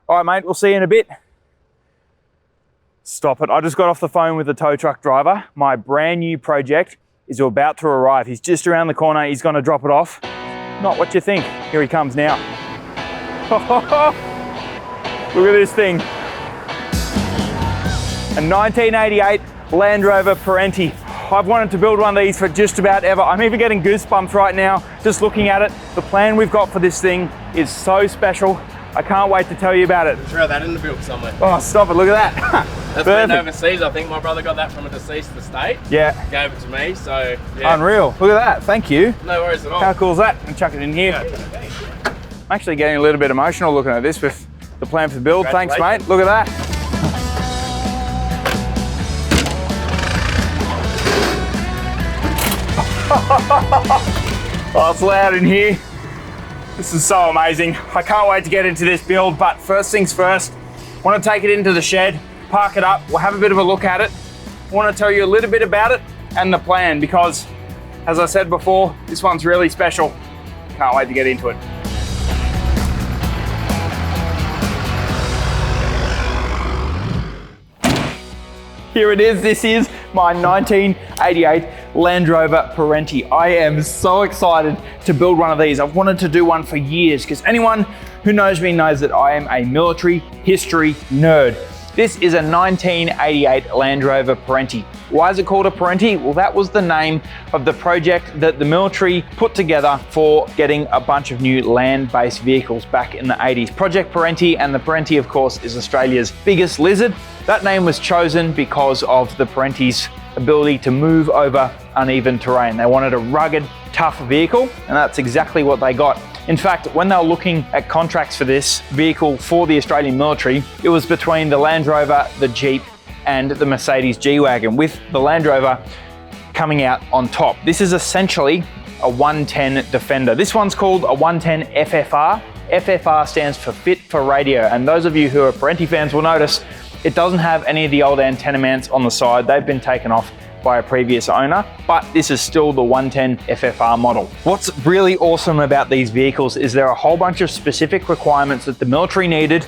All right, mate, we'll see you in a bit. Stop it. I just got off the phone with the tow truck driver. My brand new project is about to arrive. He's just around the corner. He's going to drop it off. Not what you think. Here he comes now. Look at this thing. A 1988 Land Rover Perentie. I've wanted to build one of these for just about ever. I'm even getting goosebumps right now just looking at it. The plan we've got for this thing is so special. I can't wait to tell you about it. Throw that in the build somewhere. Oh, stop it, look at that. That's been overseas. I think my brother got that from a deceased estate. Yeah. Gave it to me, so yeah. Unreal, look at that, thank you. No worries at all. How cool is that? And chuck it in here. Yeah. I'm actually getting a little bit emotional looking at this with the plan for the build. Thanks, mate, look at that. Oh, it's loud in here. This is so amazing. I can't wait to get into this build, but first things first, I want to take it into the shed, park it up, we'll have a bit of a look at it. I want to tell you a little bit about it and the plan because, as I said before, this one's really special. Can't wait to get into it. Here it is, this is my 1988 Land Rover Perentie. I am so excited to build one of these. I've wanted to do one for years because anyone who knows me knows that I am a military history nerd. This is a 1988 Land Rover Perentie. Why is it called a Perentie? Well, that was the name of the project that the military put together for getting a bunch of new land-based vehicles back in the 80s. Project Perentie, and the Perentie, of course, is Australia's biggest lizard. That name was chosen because of the Perentie's ability to move over uneven terrain. They wanted a rugged, tough vehicle, and that's exactly what they got. In fact, when they were looking at contracts for this vehicle for the Australian military, it was between the Land Rover, the Jeep, and the Mercedes G-Wagon, with the Land Rover coming out on top. This is essentially a 110 Defender. This one's called a 110 FFR. FFR stands for Fit for Radio, and those of you who are Perentie fans will notice it doesn't have any of the old antenna mounts on the side. They've been taken off by a previous owner, but this is still the 110 FFR model. What's really awesome about these vehicles is there are a whole bunch of specific requirements that the military needed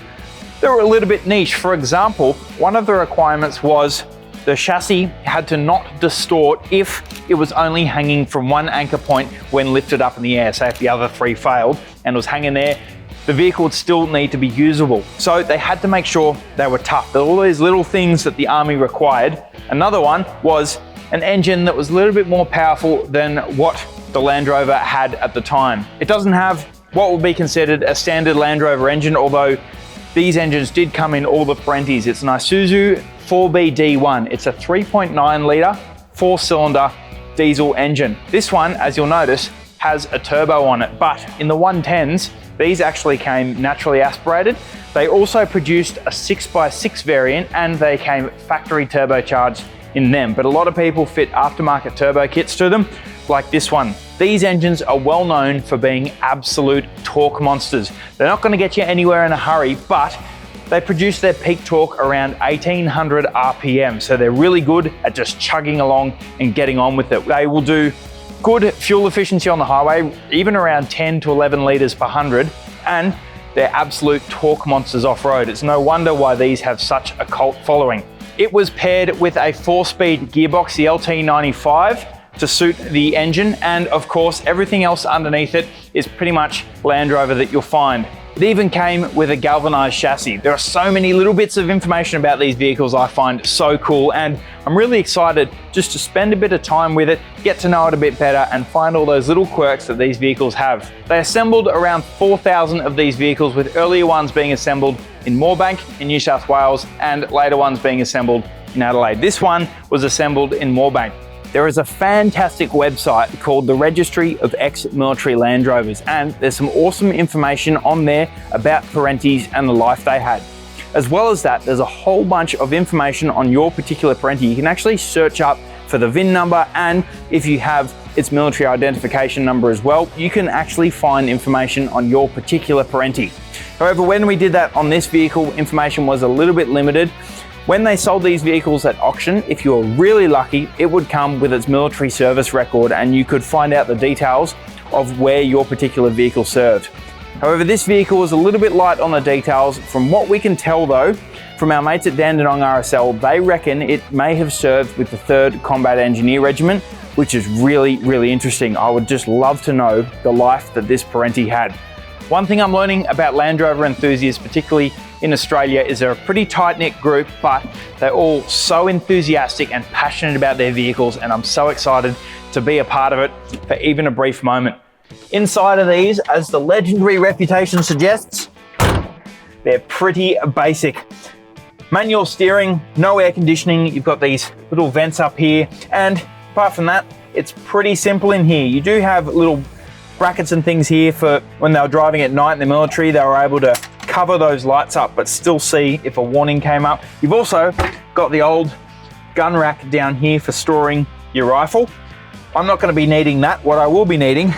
that were a little bit niche. For example, one of the requirements was the chassis had to not distort if it was only hanging from one anchor point when lifted up in the air. Say if the other three failed and was hanging there, the vehicle would still need to be usable. So they had to make sure they were tough. There were all these little things that the Army required. Another one was an engine that was a little bit more powerful than what the Land Rover had at the time. It doesn't have what would be considered a standard Land Rover engine, although these engines did come in all the Perentiis. It's an Isuzu 4BD1. It's a 3.9 litre, 4-cylinder diesel engine. This one, as you'll notice, has a turbo on it, but in the 110s, these actually came naturally aspirated. They also produced a 6x6 variant and they came factory turbocharged in them, but a lot of people fit aftermarket turbo kits to them, like this one. These engines are well known for being absolute torque monsters. They're not going to get you anywhere in a hurry, but they produce their peak torque around 1800 RPM, so they're really good at just chugging along and getting on with it. They will do good fuel efficiency on the highway, even around 10 to 11 litres per 100, and they're absolute torque monsters off-road. It's no wonder why these have such a cult following. It was paired with a 4-speed gearbox, the LT95, to suit the engine, and of course everything else underneath it is pretty much Land Rover that you'll find. It even came with a galvanized chassis. There are so many little bits of information about these vehicles I find so cool, and I'm really excited just to spend a bit of time with it, get to know it a bit better, and find all those little quirks that these vehicles have. They assembled around 4,000 of these vehicles, with earlier ones being assembled in Moorebank in New South Wales and later ones being assembled in Adelaide. This one was assembled in Moorebank. There is a fantastic website called the Registry of Ex-Military Land Rovers, and there's some awesome information on there about Perentiis and the life they had. As well as that, there's a whole bunch of information on your particular Perentie. You can actually search up for the VIN number, and if you have its military identification number as well, you can actually find information on your particular Perentie. However, when we did that on this vehicle, information was a little bit limited. When they sold these vehicles at auction, if you were really lucky, it would come with its military service record and you could find out the details of where your particular vehicle served. However, this vehicle is a little bit light on the details. From what we can tell though, from our mates at Dandenong RSL, they reckon it may have served with the 3rd Combat Engineer Regiment, which is really, really interesting. I would just love to know the life that this Perentie had. One thing I'm learning about Land Rover enthusiasts, particularly in Australia, is they're a pretty tight-knit group, but they're all so enthusiastic and passionate about their vehicles, and I'm so excited to be a part of it for even a brief moment. Inside of these, as the legendary reputation suggests, they're pretty basic. Manual steering, no air conditioning, you've got these little vents up here, and apart from that, it's pretty simple in here. You do have little brackets and things here for when they were driving at night in the military, they were able to cover those lights up but still see if a warning came up. You've also got the old gun rack down here for storing your rifle. I'm not going to be needing that. What I will be needing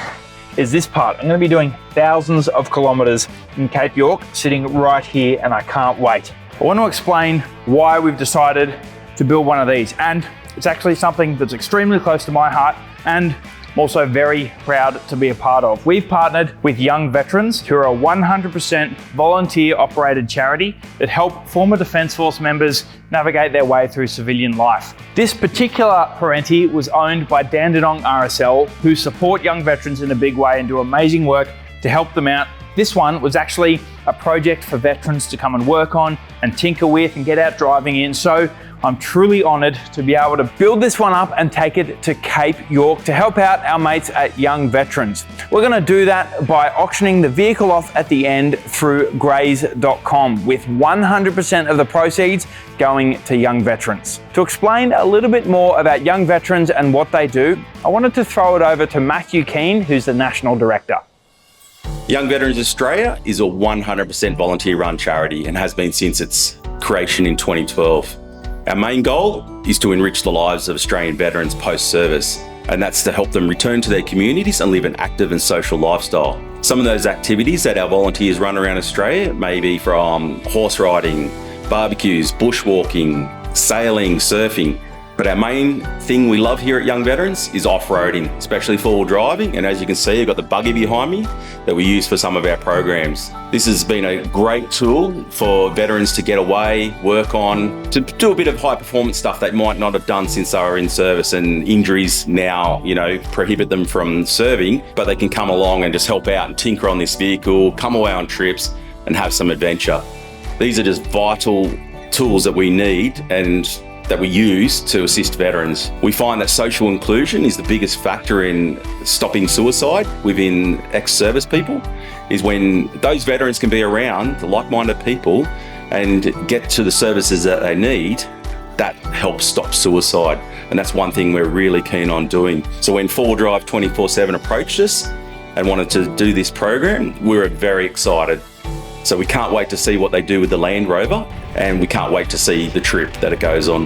is this part. I'm going to be doing thousands of kilometers in Cape York, sitting right here, and I can't wait. I want to explain why we've decided to build one of these, and it's actually something that's extremely close to my heart, and I'm also very proud to be a part of. We've partnered with Young Veterans, who are a 100% volunteer-operated charity that help former Defence Force members navigate their way through civilian life. This particular Perentie was owned by Dandenong RSL, who support young veterans in a big way and do amazing work to help them out. This one was actually a project for veterans to come and work on and tinker with and get out driving in. So I'm truly honoured to be able to build this one up and take it to Cape York to help out our mates at Young Veterans. We're going to do that by auctioning the vehicle off at the end through grays.com, with 100% of the proceeds going to Young Veterans. To explain a little bit more about Young Veterans and what they do, I wanted to throw it over to Matthew Keane, who's the National Director. Young Veterans Australia is a 100% volunteer-run charity and has been since its creation in 2012. Our main goal is to enrich the lives of Australian veterans post-service, and that's to help them return to their communities and live an active and social lifestyle. Some of those activities that our volunteers run around Australia may be from horse riding, barbecues, bushwalking, sailing, surfing. But our main thing we love here at Young Veterans is off-roading, especially four-wheel driving. And as you can see, I've got the buggy behind me that we use for some of our programs. This has been a great tool for veterans to get away, work on, to do a bit of high-performance stuff they might not have done since they were in service, and injuries now, prohibit them from serving, but they can come along and just help out and tinker on this vehicle, come away on trips and have some adventure. These are just vital tools that we need and that we use to assist veterans. We find that social inclusion is the biggest factor in stopping suicide within ex-service people, is when those veterans can be around the like-minded people and get to the services that they need. That helps stop suicide, and that's one thing we're really keen on doing. So when 4Drive 24/7 approached us and wanted to do this program, we were very excited. So we can't wait to see what they do with the Land Rover, and we can't wait to see the trip that it goes on.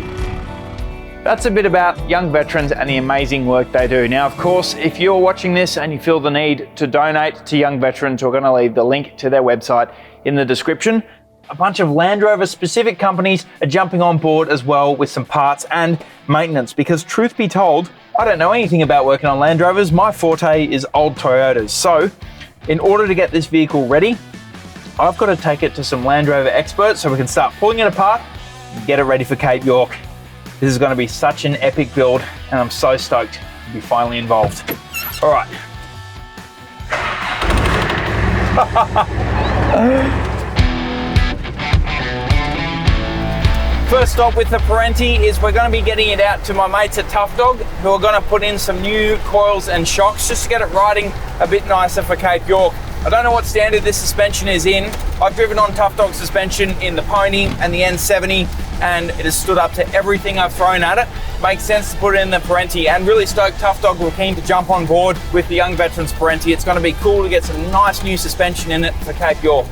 That's a bit about Young Veterans and the amazing work they do. Now, of course, if you're watching this and you feel the need to donate to Young Veterans, we're going to leave the link to their website in the description. A bunch of Land Rover specific companies are jumping on board as well with some parts and maintenance, because truth be told, I don't know anything about working on Land Rovers. My forte is old Toyotas. So in order to get this vehicle ready, I've got to take it to some Land Rover experts so we can start pulling it apart and get it ready for Cape York. This is going to be such an epic build, and I'm so stoked to be finally involved. All right. First stop with the Perentie is we're going to be getting it out to my mates at Tough Dog, who are going to put in some new coils and shocks just to get it riding a bit nicer for Cape York. I don't know what standard this suspension is in. I've driven on Tough Dog suspension in the Pony and the N70, and it has stood up to everything I've thrown at it. Makes sense to put it in the Perentie, and really stoked Tough Dog were keen to jump on board with the Young Veterans Perentie. It's going to be cool to get some nice new suspension in it for Cape York.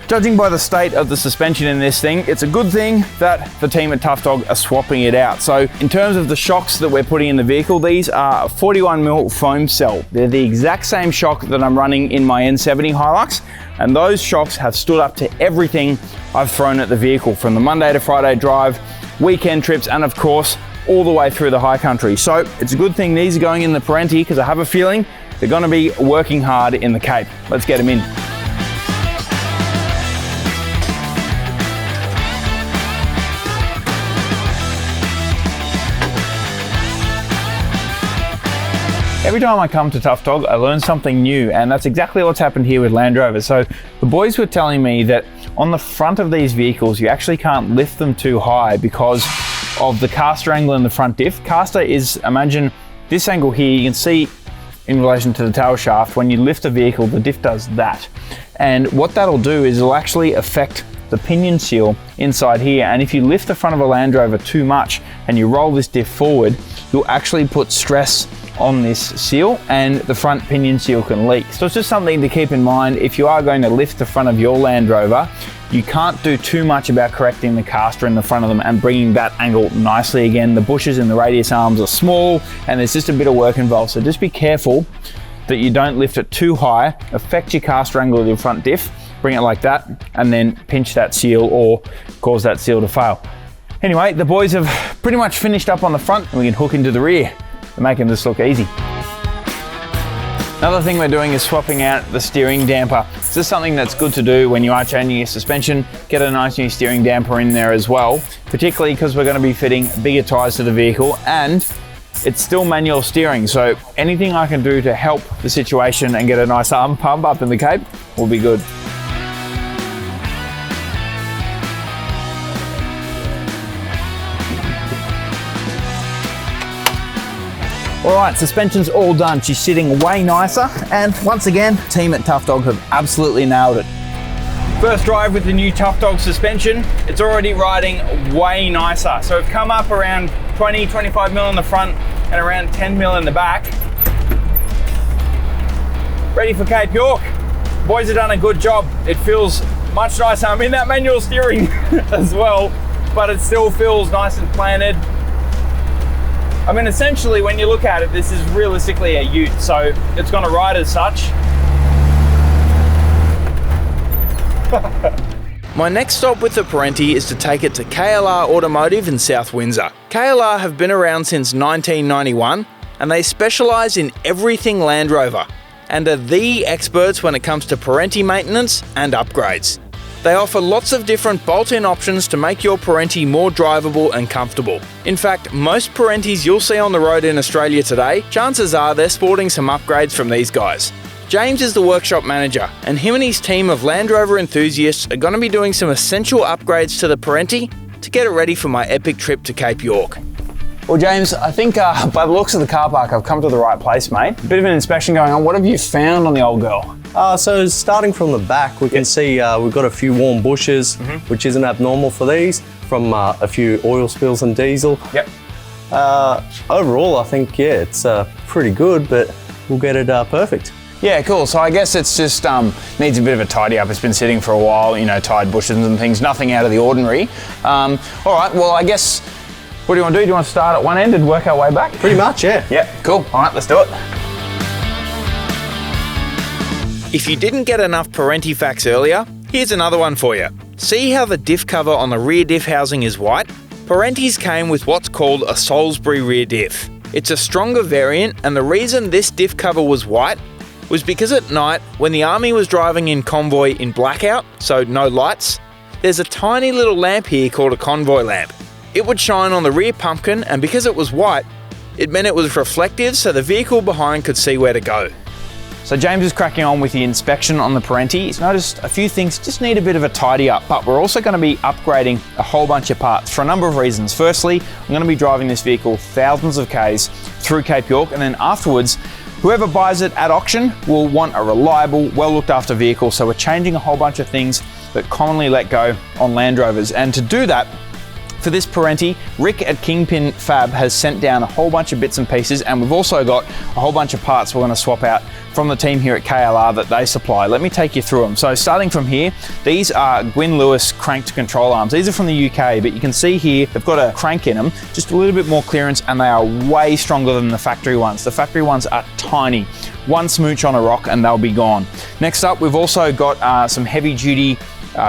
Judging by the state of the suspension in this thing, it's a good thing that the team at Tough Dog are swapping it out. So in terms of the shocks that we're putting in the vehicle, these are a 41mm foam cell. They're the exact same shock that I'm running in my N70 Hilux, and those shocks have stood up to everything I've thrown at the vehicle, from the Monday to Friday drive, weekend trips, and of course, all the way through the high country. So it's a good thing these are going in the Perentie, because I have a feeling they're going to be working hard in the Cape. Let's get them in. every time I come to Tough Dog, I learn something new, and that's exactly what's happened here with Land Rover. So the boys were telling me that on the front of these vehicles, you actually can't lift them too high because of the caster angle in the front diff. Caster is, imagine this angle here, you can see in relation to the tail shaft, when you lift a vehicle, the diff does that. And what that'll do is it'll actually affect the pinion seal inside here. And if you lift the front of a Land Rover too much and you roll this diff forward, you'll actually put stress on this seal and the front pinion seal can leak. So it's just something to keep in mind if you are going to lift the front of your Land Rover. You can't do too much about correcting the caster in the front of them and bringing that angle nicely again. The bushes in the radius arms are small and there's just a bit of work involved. So just be careful that you don't lift it too high, affect your caster angle of your front diff, bring it like that, and then pinch that seal or cause that seal to fail. Anyway, the boys have pretty much finished up on the front and we can hook into the rear. They're making this look easy. Another thing we're doing is swapping out the steering damper. This is something that's good to do when you are changing your suspension. Get a nice new steering damper in there as well, particularly because we're going to be fitting bigger tyres to the vehicle and it's still manual steering. So anything I can do to help the situation and get a nice arm pump up in the Cape will be good. All right, suspension's all done. She's sitting way nicer. And once again, team at Tough Dog have absolutely nailed it. First drive with the new Tough Dog suspension. It's already riding way nicer. So we've come up around 20, 25 mil in the front and around 10 mil in the back. Ready for Cape York. Boys have done a good job. It feels much nicer. I'm in that manual steering as well, but it still feels nice and planted. I mean, essentially, when you look at it, this is realistically a ute, so it's going to ride as such. My next stop with the Perentie is to take it to KLR Automotive in South Windsor. KLR have been around since 1991, and they specialise in everything Land Rover, and are the experts when it comes to Perentie maintenance and upgrades. They offer lots of different bolt-in options to make your Perentie more drivable and comfortable. In fact, most Perenties you'll see on the road in Australia today, chances are they're sporting some upgrades from these guys. James is the workshop manager, and him and his team of Land Rover enthusiasts are going to be doing some essential upgrades to the Perentie to get it ready for my epic trip to Cape York. Well, James, I think by the looks of the car park, I've come to the right place, mate. A bit of an inspection going on. What have you found on the old girl? So starting from the back, we can see we've got a few warm bushes, which isn't abnormal for these, from a few oil spills and diesel. Yep. Overall, I think, yeah, it's pretty good, but we'll get it perfect. Yeah, cool. So I guess it's just needs a bit of a tidy up. It's been sitting for a while, you know, tied bushes and things, nothing out of the ordinary. All right, well, I guess, what do you want to do? Do you want to start at one end and work our way back? Pretty much, yeah. Yep, cool. All right, let's do it. If you didn't get enough Perentie facts earlier, here's another one for you. See how the diff cover on the rear diff housing is white? Perenties came with what's called a Salisbury rear diff. It's a stronger variant, and the reason this diff cover was white was because at night, when the army was driving in convoy in blackout, so no lights, there's a tiny little lamp here called a convoy lamp. It would shine on the rear pumpkin, and because it was white, it meant it was reflective so the vehicle behind could see where to go. So James is cracking on with the inspection on the Perentie. He's noticed a few things just need a bit of a tidy up, but we're also going to be upgrading a whole bunch of parts for a number of reasons. Firstly, I'm going to be driving this vehicle thousands of Ks through Cape York, and then afterwards, whoever buys it at auction will want a reliable, well looked after vehicle. So we're changing a whole bunch of things that commonly let go on Land Rovers. And to do that, for this Perentie, Rick at Kingpin Fab has sent down a whole bunch of bits and pieces, and we've also got a whole bunch of parts we're going to swap out from the team here at KLR that they supply. Let me take you through them. So starting from here, these are Gwyn Lewis cranked control arms. These are from the UK, but you can see here they've got a crank in them, just a little bit more clearance, and they are way stronger than the factory ones. The factory ones are tiny. One smooch on a rock and they'll be gone. Next up, we've also got some heavy duty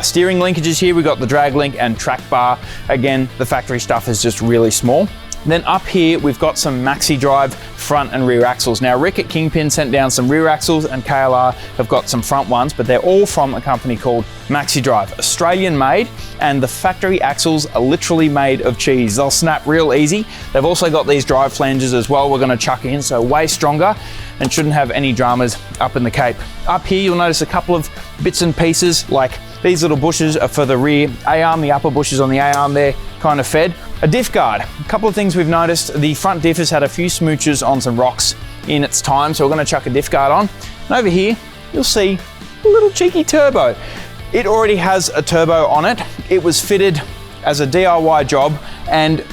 steering linkages here. We've got the drag link and track bar. Again, the factory stuff is just really small. Then up here, we've got some maxi drive front and rear axles. Now, Rick at Kingpin sent down some rear axles, and KLR have got some front ones, but they're all from a company called Maxi Drive, Australian made, and the factory axles are literally made of cheese. They'll snap real easy. They've also got these drive flanges as well we're gonna chuck in, so way stronger and shouldn't have any dramas up in the Cape. Up here, you'll notice a couple of bits and pieces, like these little bushes are for the rear A-arm, the upper bushes on the A-arm there, kind of fed. A diff guard. A couple of things we've noticed. The front diff has had a few smooches on some rocks in its time, so we're gonna chuck a diff guard on. And over here, you'll see a little cheeky turbo. It already has a turbo on it. It was fitted as a DIY job, and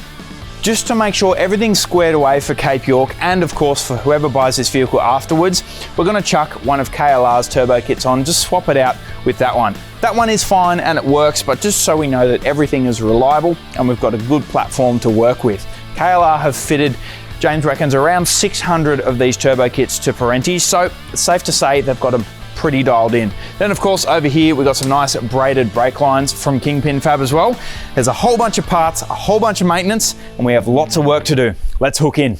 just to make sure everything's squared away for Cape York, and of course for whoever buys this vehicle afterwards, we're gonna chuck one of KLR's turbo kits on, just swap it out with that one. That one is fine and it works, but just so we know that everything is reliable and we've got a good platform to work with. KLR have fitted, James reckons, around 600 of these turbo kits to Perentie, so it's safe to say they've got them pretty dialed in. Then of course over here we've got some nice braided brake lines from Kingpin Fab as well. There's a whole bunch of parts, a whole bunch of maintenance, and we have lots of work to do. Let's hook in.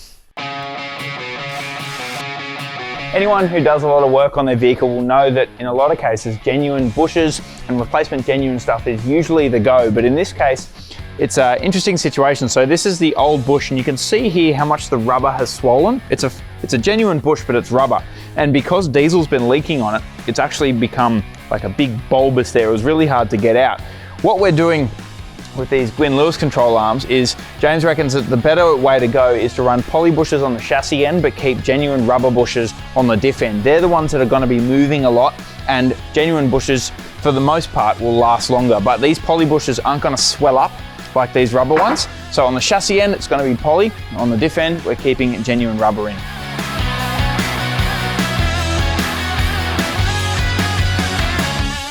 Anyone who does a lot of work on their vehicle will know that in a lot of cases, genuine bushes and replacement genuine stuff is usually the go, but in this case, it's an interesting situation. So this is the old bush, and you can see here how much the rubber has swollen. It's a genuine bush, but it's rubber. And because diesel's been leaking on it, it's actually become like a big bulbous there. It was really hard to get out. What we're doing with these Gwyn Lewis control arms is, James reckons that the better way to go is to run poly bushes on the chassis end, but keep genuine rubber bushes on the diff end. They're the ones that are gonna be moving a lot, and genuine bushes, for the most part, will last longer. But these poly bushes aren't gonna swell up like these rubber ones. So on the chassis end, it's gonna be poly. On the diff end, we're keeping genuine rubber in.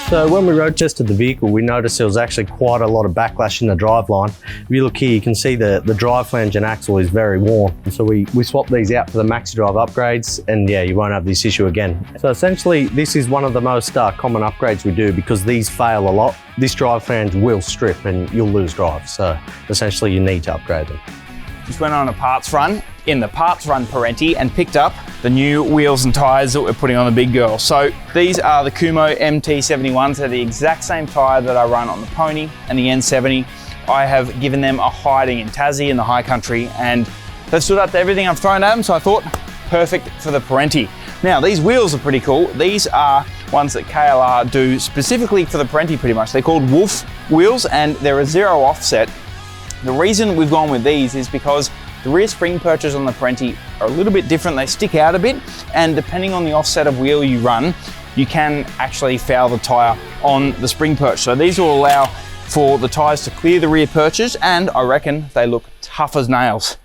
So when we road tested the vehicle, we noticed there was actually quite a lot of backlash in the driveline. If you look here, you can see the drive flange and axle is very worn. So we swapped these out for the Maxi Drive upgrades, and yeah, you won't have this issue again. So essentially, this is one of the most common upgrades we do because these fail a lot. This drive flange will strip and you'll lose drive. So essentially, you need to upgrade them. Just went on a parts run in the parts run Perentie and picked up the new wheels and tyres that we're putting on the big girl. So these are the Kumo MT71s. They're the exact same tyre that I run on the Pony and the N70. I have given them a hiding in Tassie in the high country, and they've stood up to everything I've thrown at them, so I thought, perfect for the Perentie. Now, these wheels are pretty cool. These are ones that KLR do specifically for the Perentie pretty much. They're called Wolf wheels, and they're a zero offset. The reason we've gone with these is because the rear spring perches on the Perentie are a little bit different. They stick out a bit, and depending on the offset of wheel you run, you can actually foul the tyre on the spring perch. So these will allow for the tyres to clear the rear perches, and I reckon they look tough as nails.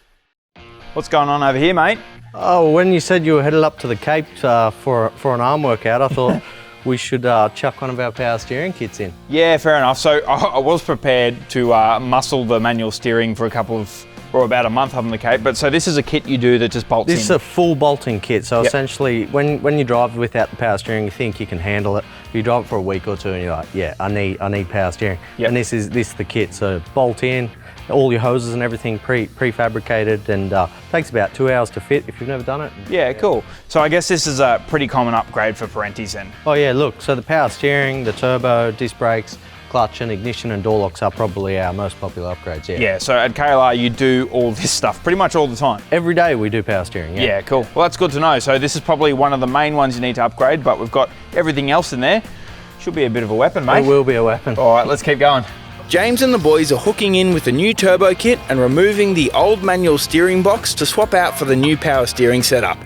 What's going on over here, mate? Oh, when you said you were headed up to the Cape for an arm workout, I thought we should chuck one of our power steering kits in. Yeah, fair enough. So I was prepared to muscle the manual steering for about a month up on the Cape, but so this is a kit you do that just bolts in? This is a full bolting kit, so essentially when you drive without the power steering, you think you can handle it. You drive it for a week or two and you're like, yeah, I need power steering. Yep. And this is the kit, so bolt in, all your hoses and everything prefabricated, and takes about 2 hours to fit if you've never done it. Yeah, cool. So I guess this is a pretty common upgrade for Perenti's then. Oh yeah, look, so the power steering, the turbo, disc brakes, clutch and ignition and door locks are probably our most popular upgrades, yeah. Yeah, so at KLR you do all this stuff pretty much all the time? Every day we do power steering, yeah. Yeah, cool. Well, that's good to know. So this is probably one of the main ones you need to upgrade, but we've got everything else in there. Should be a bit of a weapon, mate. It will be a weapon. All right, let's keep going. James and the boys are hooking in with the new turbo kit and removing the old manual steering box to swap out for the new power steering setup.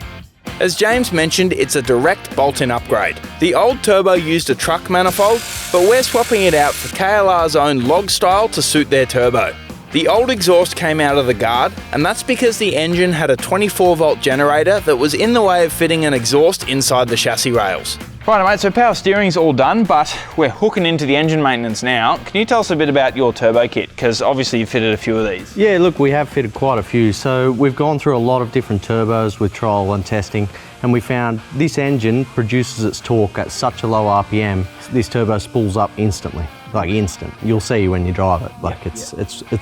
As James mentioned, it's a direct bolt-in upgrade. The old turbo used a truck manifold, but we're swapping it out for KLR's own log style to suit their turbo. The old exhaust came out of the guard, and that's because the engine had a 24-volt generator that was in the way of fitting an exhaust inside the chassis rails. Right, mate, so power steering's all done, but we're hooking into the engine maintenance now. Can you tell us a bit about your turbo kit? Because obviously you fitted a few of these. Yeah, look, we have fitted quite a few. So we've gone through a lot of different turbos with trial and testing, and we found this engine produces its torque at such a low RPM, this turbo spools up instantly. Like instant. You'll see when you drive it. Like it's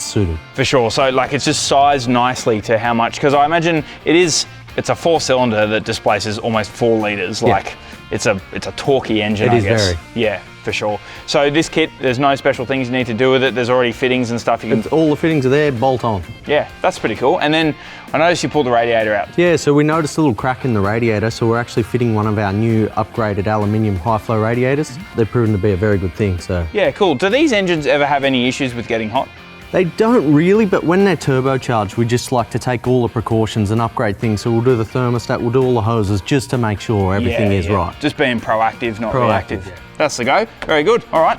suited. For sure. So like it's just sized nicely to how much, because I imagine it's a 4-cylinder that displaces almost 4 litres. Like it's a torquey engine, It I is guess. very. Yeah, for sure. So this kit, there's no special things you need to do with it. There's already fittings and stuff you can. All the fittings are there, bolt on. Yeah, that's pretty cool. And then I noticed you pulled the radiator out. Yeah, so we noticed a little crack in the radiator, so we're actually fitting one of our new upgraded aluminium high flow radiators. They've proven to be a very good thing, so. Yeah, cool. Do these engines ever have any issues with getting hot? They don't really, but when they're turbocharged, we just like to take all the precautions and upgrade things. So we'll do the thermostat, we'll do all the hoses just to make sure everything is right. Just being proactive, not reactive. Yeah. That's the go. Very good. All right.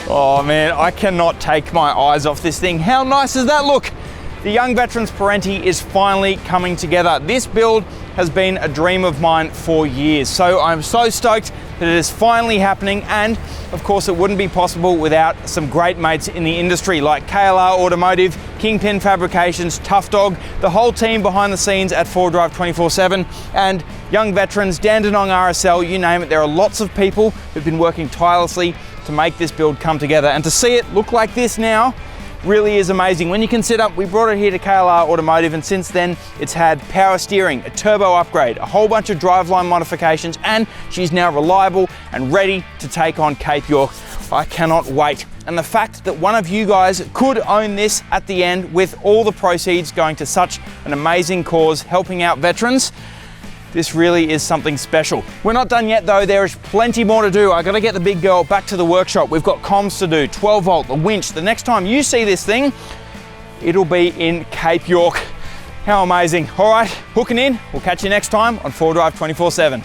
Oh man, I cannot take my eyes off this thing. How nice does that look? The Young Veterans Perentie is finally coming together. This build has been a dream of mine for years, so I'm so stoked that it is finally happening, and of course it wouldn't be possible without some great mates in the industry like KLR Automotive, Kingpin Fabrications, Tough Dog, the whole team behind the scenes at 4Drive 24/7, and Young Veterans, Dandenong RSL, you name it. There are lots of people who've been working tirelessly to make this build come together, and to see it look like this now really is amazing. When you consider we brought it here to KLR Automotive, and since then it's had power steering, a turbo upgrade, a whole bunch of driveline modifications, and she's now reliable and ready to take on Cape York. I cannot wait. And the fact that one of you guys could own this at the end, with all the proceeds going to such an amazing cause helping out veterans, this really is something special. We're not done yet though, there is plenty more to do. I gotta get the big girl back to the workshop. We've got comms to do, 12 volt, the winch. The next time you see this thing, it'll be in Cape York. How amazing. All right, hooking in. We'll catch you next time on 4Drive 24/7.